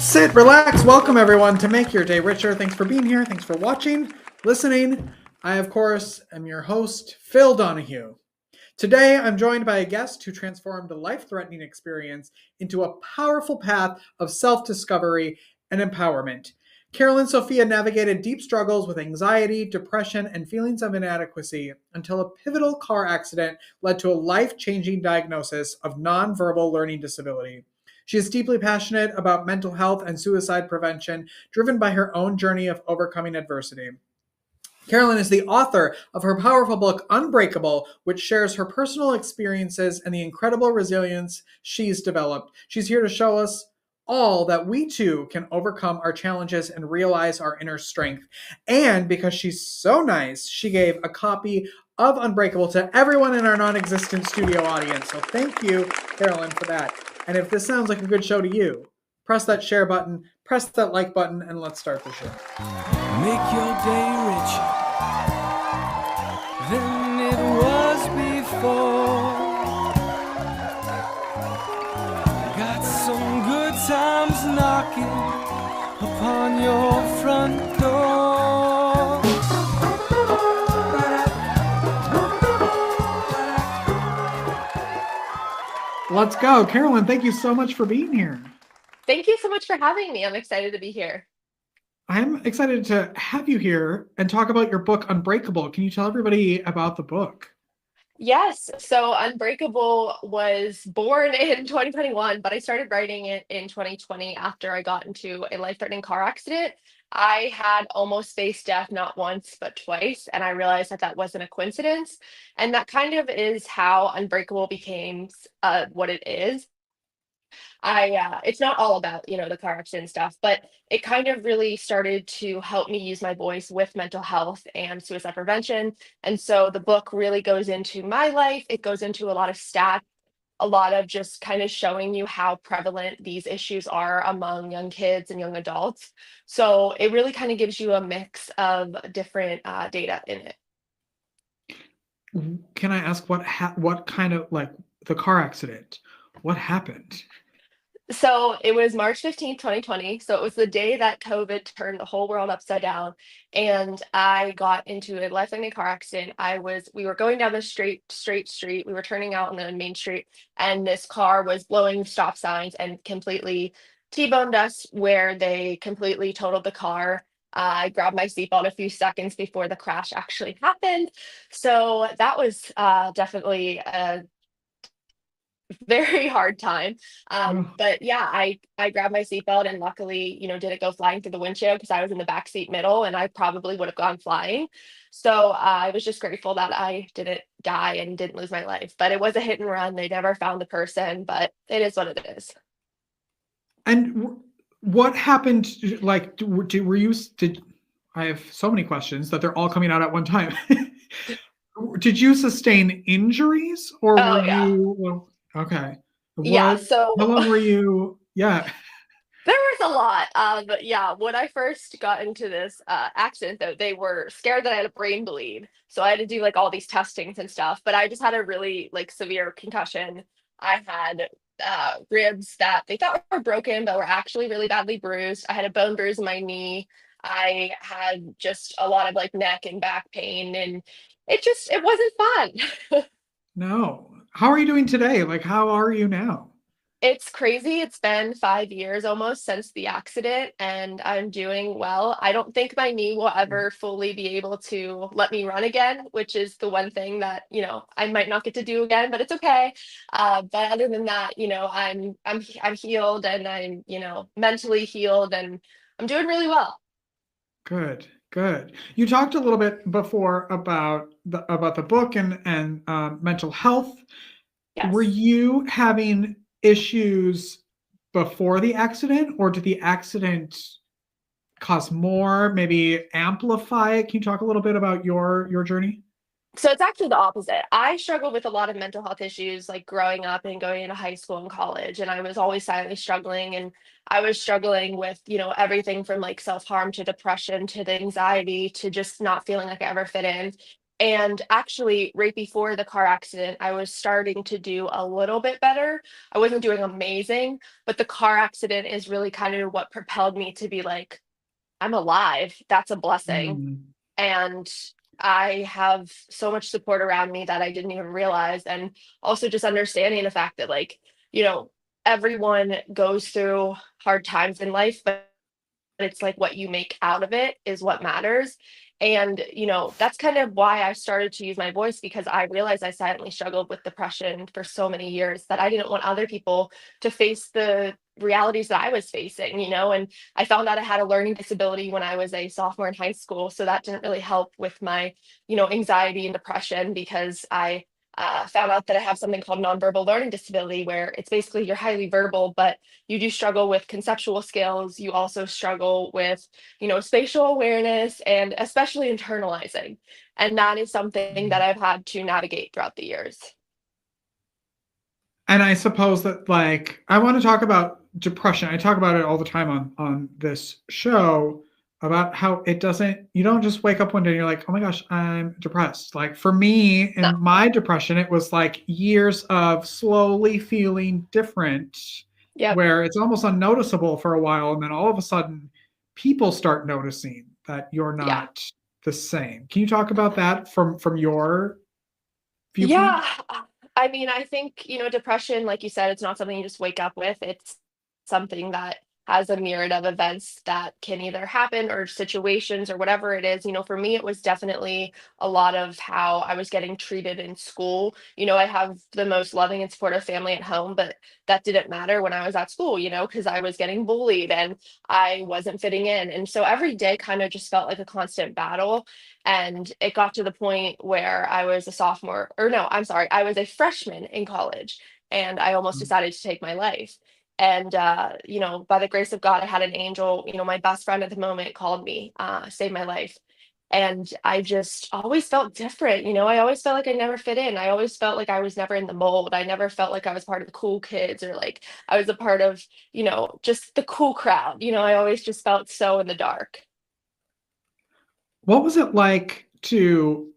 Sit, relax, welcome everyone to Make Your Day Richer. Thanks for being here. Thanks for watching, listening. I, of course, am your host, Phil Donahue. Today, I'm joined by a guest who transformed a life-threatening experience into a powerful path of self-discovery and empowerment. Carolyn Sophia navigated deep struggles with anxiety, depression, and feelings of inadequacy until a pivotal car accident led to a life-changing diagnosis of nonverbal learning disability. She is deeply passionate about mental health and suicide prevention, driven by her own journey of overcoming adversity. Carolyn is the author of her powerful book, Unbreakable, which shares her personal experiences and the incredible resilience she's developed. She's here to show us all that we too can overcome our challenges and realize our inner strength. And because she's so nice, she gave a copy of Unbreakable to everyone in our non-existent studio audience. So thank you, Carolyn, for that. And if this sounds like a good show to you, press that share button, press that like button, and let's start the show. Make your day richer than it was before. Got some good times knocking upon your front door. Let's go. Carolyn, thank you so much for being here. Thank you so much for having me. I'm excited to be here. I'm excited to have you here and talk about your book, Unbreakable. Can you tell everybody about the book? Yes, so Unbreakable was born in 2021, but I started writing it in 2020 after I got into a life-threatening car accident. I had almost faced death not once, but twice, and I realized that that wasn't a coincidence. And that kind of is how Unbreakable became what it is. It's not all about, the car accident stuff, but it kind of really started to help me use my voice with mental health and suicide prevention. And so the book really goes into my life. It goes into a lot of stats, a lot of just kind of showing you how prevalent these issues are among young kids and young adults. So it really kind of gives you a mix of different data in it. Can I ask what kind of, like, the car accident? What happened? So it was March 15th, 2020. So it was the day that COVID turned the whole world upside down. And I got into a life-threatening car accident. We were going down the straight street. We were turning out on the main street, and this car was blowing stop signs and completely T-boned us where they completely totaled the car. I grabbed my seatbelt a few seconds before the crash actually happened. So that was definitely a very hard time. Oh, But yeah, I grabbed my seatbelt and luckily, didn't go flying through the windshield because I was in the back seat middle and I probably would have gone flying. So I was just grateful that I didn't die and didn't lose my life. But it was a hit and run. They never found the person, but it is what it is. and what happened? Like, were you? Did I have so many questions that they're all coming out at one time? Did you sustain injuries, or Oh were yeah. you? Well, okay. Yeah. What? How So long were you? Yeah. there was a lot. But yeah, when I first got into this accident, though, they were scared that I had a brain bleed. So I had to do like all these testings and stuff. But I just had a really like severe concussion. I had ribs that they thought were broken, but were actually really badly bruised. I had a bone bruise in my knee. I had just a lot of like neck and back pain, and it wasn't fun. No. How are you doing today? Like, how are you now? It's crazy. It's been 5 years almost since the accident, and I'm doing well. I don't think my knee will ever fully be able to let me run again, which is the one thing that, I might not get to do again, but it's okay. But other than that, I'm healed and I'm, mentally healed and I'm doing really well. Good, good. You talked a little bit before about the book and mental health. Were Yes. you having issues before the accident, or did the accident cause more, maybe amplify it? Can you talk a little bit about your journey? So it's actually the opposite. I struggled with a lot of mental health issues like growing up and going into high school and college. And I was always silently struggling. And I was struggling with, everything from like self-harm to depression to the anxiety to just not feeling like I ever fit in. And actually, right before the car accident, I was starting to do a little bit better. I wasn't doing amazing, but the car accident is really kind of what propelled me to be like, I'm alive. That's a blessing. Mm. And I have so much support around me that I didn't even realize. And also just understanding the fact that, like, you know, everyone goes through hard times in life, but it's like what you make out of it is what matters. And, that's kind of why I started to use my voice, because I realized I silently struggled with depression for so many years that I didn't want other people to face the realities that I was facing. And I found out I had a learning disability when I was a sophomore in high school. So that didn't really help with my, anxiety and depression, because I found out that I have something called nonverbal learning disability, where it's basically you're highly verbal, but you do struggle with conceptual skills. You also struggle with, spatial awareness and especially internalizing. And that is something that I've had to navigate throughout the years. And I suppose that, like, I want to talk about depression. I talk about it all the time on this show, about how it doesn't, you don't just wake up one day and you're like, oh my gosh, I'm depressed. Like, for me No. in my depression, it was like years of slowly feeling different, Yep. where it's almost unnoticeable for a while, and then all of a sudden people start noticing that you're Yeah. not the same. Can you talk about that from your viewpoint? Yeah. I mean, I think, depression, like you said, it's not something you just wake up with. It's something that has a myriad of events that can either happen, or situations, or whatever it is. For me, it was definitely a lot of how I was getting treated in school. I have the most loving and supportive family at home, but that didn't matter when I was at school, because I was getting bullied and I wasn't fitting in. And so every day kind of just felt like a constant battle. And it got to the point where I was a sophomore, or no, I'm sorry, I was a freshman in college, and I almost decided to take my life. And, by the grace of God, I had an angel, my best friend at the moment called me, saved my life. And I just always felt different. I always felt like I never fit in. I always felt like I was never in the mold. I never felt like I was part of the cool kids, or like I was a part of, just the cool crowd. I always just felt so in the dark. What was it like to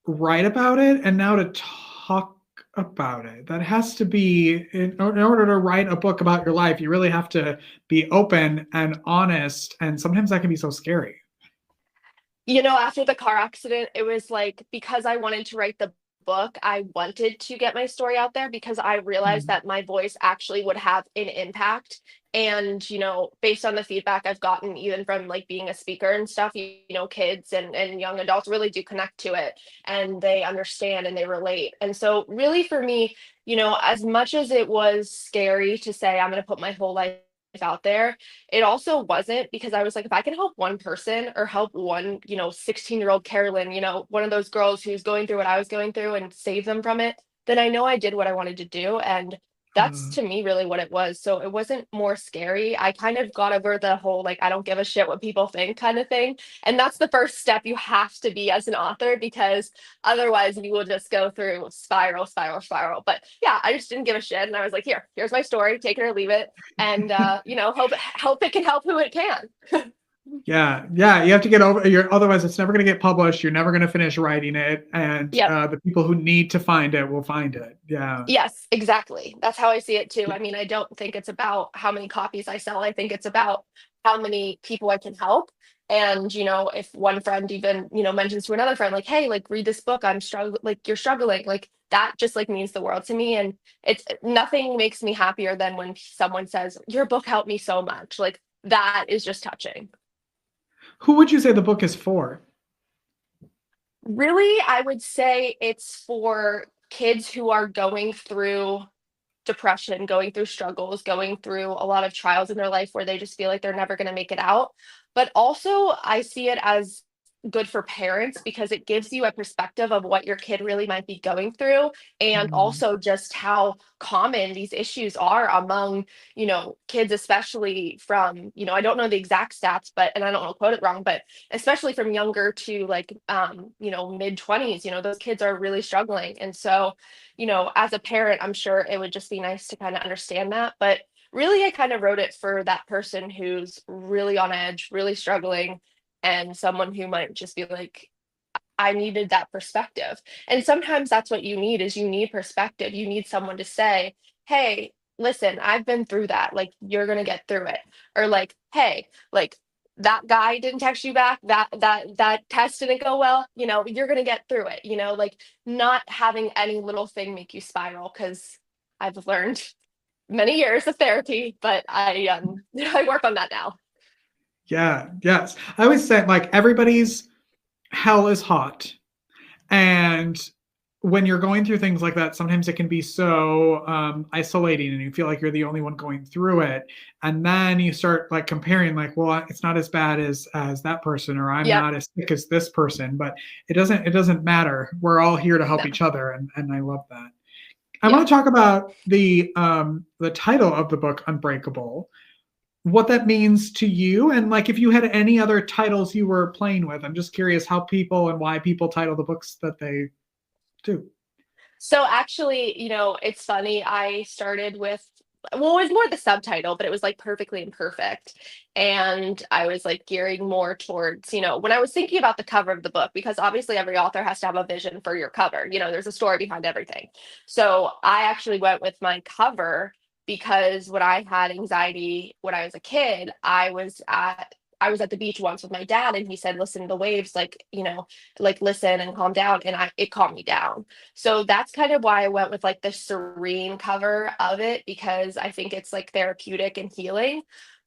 write about it and now to talk about it? That has to be, in order to write a book about your life, you really have to be open and honest. And sometimes that can be so scary. After the car accident, it was like, because I wanted to write the book, I wanted to get my story out there, because I realized Mm. that my voice actually would have an impact. And, based on the feedback I've gotten, even from like being a speaker and stuff, kids and young adults really do connect to it, and they understand and they relate. And so, really, for me, as much as it was scary to say, I'm going to put my whole life out there, it also wasn't, because I was like, if I can help one person, or help one, 16-year-old Carolyn, one of those girls who's going through what I was going through, and save them from it, then I know I did what I wanted to do. And that's, Uh, to me, really what it was. So it wasn't more scary. I kind of got over the whole, like, I don't give a shit what people think kind of thing. And that's the first step you have to be as an author, because otherwise you will just go through spiral, spiral, spiral. But yeah, I just didn't give a shit. And I was like, here's my story, take it or leave it. And hope it can help who it can. yeah, yeah, you have to get over your, otherwise it's never going to get published. You're never going to finish writing it, and Yep. the people who need to find it will find it. Yeah. Yes, exactly. That's how I see it too. I mean, I don't think it's about how many copies I sell. I think it's about how many people I can help. And, if one friend even, mentions to another friend, like, hey, like, read this book, I'm struggling, like, you're struggling, like, that just like means the world to me. And it's nothing makes me happier than when someone says, your book helped me so much. Like, that is just touching. Who would you say the book is for? Really, I would say it's for kids who are going through depression, going through struggles, going through a lot of trials in their life where they just feel like they're never going to make it out. But also, I see it as good for parents, because it gives you a perspective of what your kid really might be going through, and Mm. also just how common these issues are among, kids, especially from, I don't know the exact stats, but, and I don't want to quote it wrong, but especially from younger to like, mid 20s, those kids are really struggling. And so, as a parent, I'm sure it would just be nice to kind of understand that. But really, I kind of wrote it for that person who's really on edge, really struggling, and someone who might just be like, I needed that perspective. And sometimes that's what you need is you need perspective. You need someone to say, hey, listen, I've been through that. Like, you're gonna get through it. Or like, hey, like that guy didn't text you back, that test didn't go well, you're gonna get through it, like not having any little thing make you spiral, because I've learned many years of therapy, but I work on that now. Yeah, yes. I always say, like, everybody's hell is hot. And when you're going through things like that, sometimes it can be so isolating and you feel like you're the only one going through it. And then you start like comparing, like, well, it's not as bad as that person, or I'm Yep. not as sick as this person, but it doesn't matter. We're all here to help No. each other. And I love that. I Yeah. want to talk about the title of the book, Unbreakable, what that means to you, and like if you had any other titles you were playing with. I'm just curious how people and why people title the books that they do. So actually, it's funny. I started with, well, it was more the subtitle, but it was like Perfectly Imperfect. And I was like gearing more towards, when I was thinking about the cover of the book, because obviously every author has to have a vision for your cover. There's a story behind everything. So I actually went with my cover because when I had anxiety when I was a kid, I was at the beach once with my dad, and he said, listen to the waves, like listen and calm down. And it calmed me down. So that's kind of why I went with like the serene cover of it, because I think it's like therapeutic and healing.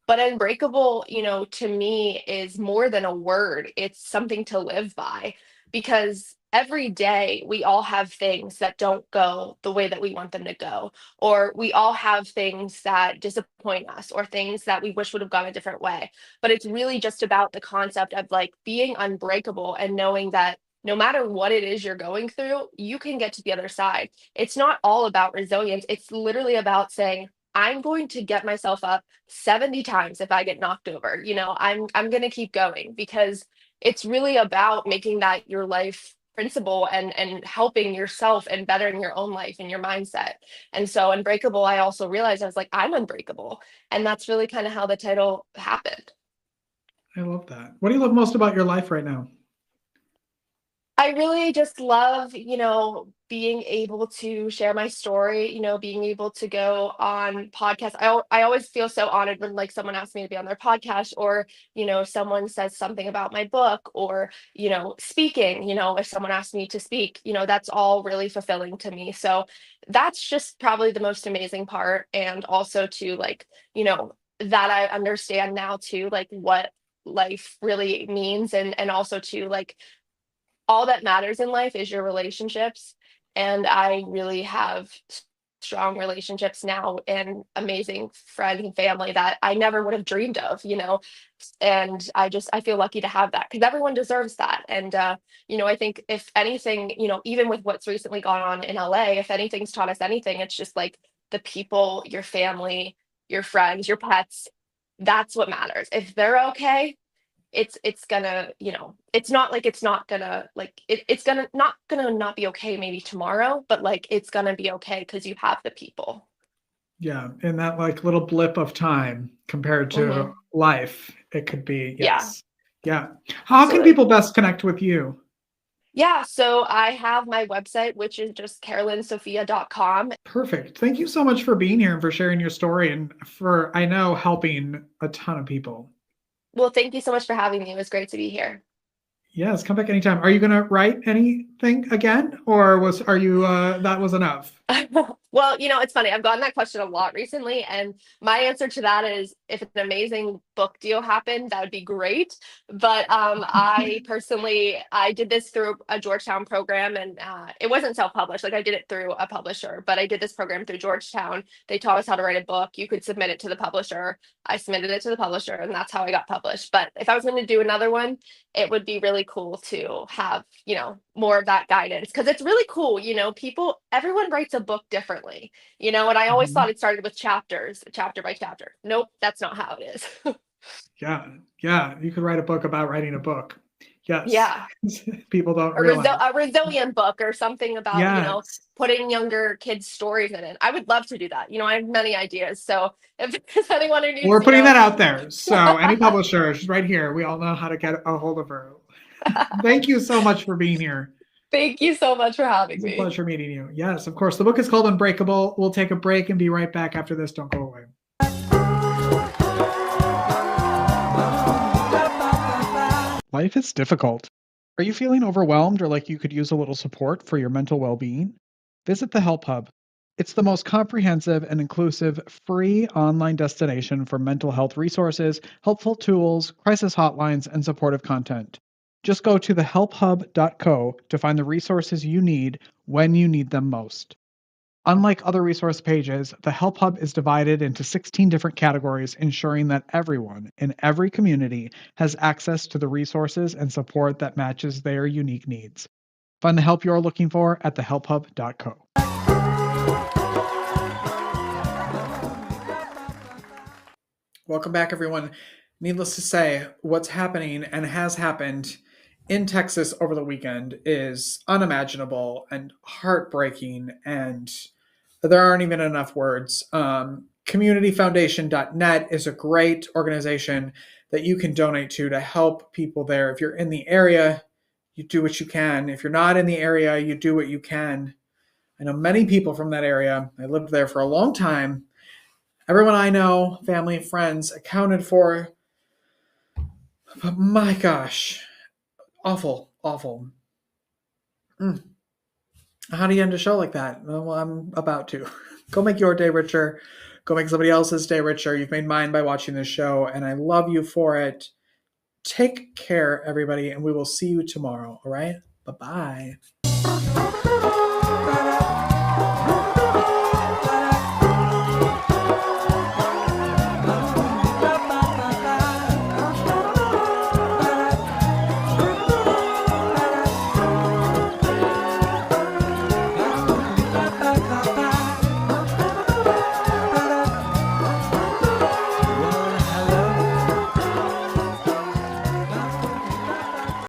But Unbreakable, to me is more than a word. It's something to live by, because every day we all have things that don't go the way that we want them to go, or we all have things that disappoint us, or things that we wish would have gone a different way. But it's really just about the concept of like being unbreakable and knowing that no matter what it is you're going through, you can get to the other side. It's not all about resilience. It's literally about saying, I'm going to get myself up 70 times if I get knocked over. I'm going to keep going, because it's really about making that your life principle, and helping yourself and bettering your own life and your mindset. And so Unbreakable, I also realized I was like, I'm unbreakable. And that's really kind of how the title happened. I love that. What do you love most about your life right now? I really just love, being able to share my story, being able to go on podcasts. I always feel so honored when like someone asks me to be on their podcast, or, someone says something about my book, or, speaking, if someone asks me to speak, that's all really fulfilling to me. So that's just probably the most amazing part. And also to like, that I understand now too, like what life really means, and also to like all that matters in life is your relationships. And I really have strong relationships now, and amazing friend and family that I never would have dreamed of. And I feel lucky to have that, because everyone deserves that. And I think if anything, even with what's recently gone on in LA, if anything's taught us anything, it's just like the people, your family, your friends, your pets, that's what matters. If they're okay, it's gonna, it's not like it's not gonna like it's gonna not be okay maybe tomorrow, but like it's gonna be okay because you have the people. Yeah, in that like little blip of time compared to Hmm. life, it could be, Yeah, yes. Yeah. How can absolutely. people best connect with you? Yeah, so I have my website, which is just carolynsophia.com. Perfect. Thank you so much for being here and for sharing your story and for, I know, helping a ton of people. Well, thank you so much for having me. It was great to be here. Yes, come back anytime. Are you going to write anything again, or are you that was enough? Well, it's funny. I've gotten that question a lot recently, and my answer to that is if an amazing book deal happened, that would be great. But I personally, I did this through a Georgetown program, and it wasn't self-published. Like I did it through a publisher, but I did this program through Georgetown. They taught us how to write a book. You could submit it to the publisher. I submitted it to the publisher, and that's how I got published. But if I was going to do another one, it would be really cool to have, more of that guidance, because it's really cool. Everyone writes a book differently, and I always thought Mhm. it started with chapters, chapter by chapter. Nope, that's not how it is. Yeah, yeah. You could write a book about writing a book. Yes. Yeah. People don't realize. A resilient book, or something about, Yes. putting younger kids' stories in it. I would love to do that. I have many ideas. So if there's anyone who needs, We're putting that out there. So any publisher, she's right here. We all know how to get a hold of her. Thank you so much for being here. Thank you so much for having It's a me. pleasure meeting you. Yes, of course. The book is called Unbreakable. We'll take a break and be right back after this. Don't go away. Life is difficult. Are you feeling overwhelmed or like you could use a little support for your mental well-being? Visit the Help Hub. It's the most comprehensive and inclusive free online destination for mental health resources, helpful tools, crisis hotlines, and supportive content. Just go to thehelphub.co to find the resources you need when you need them most. Unlike other resource pages, the Help Hub is divided into 16 different categories, ensuring that everyone in every community has access to the resources and support that matches their unique needs. Find the help you're looking for at thehelphub.co. Welcome back, everyone. Needless to say, what's happening and has happened in Texas over the weekend is unimaginable and heartbreaking, and there aren't even enough words. Communityfoundation.net is a great organization that you can donate to help people there. If you're in the area, you do what you can. If you're not in the area, you do what you can. I know many people from that area. I lived there for a long time. Everyone I know, family, friends, accounted for. But my gosh, awful, awful. How do you end a show like that? Well, I'm about to. Go make your day richer. Go make somebody else's day richer. You've made mine by watching this show, and I love you for it. Take care, everybody, and we will see you tomorrow. All right? Bye-bye.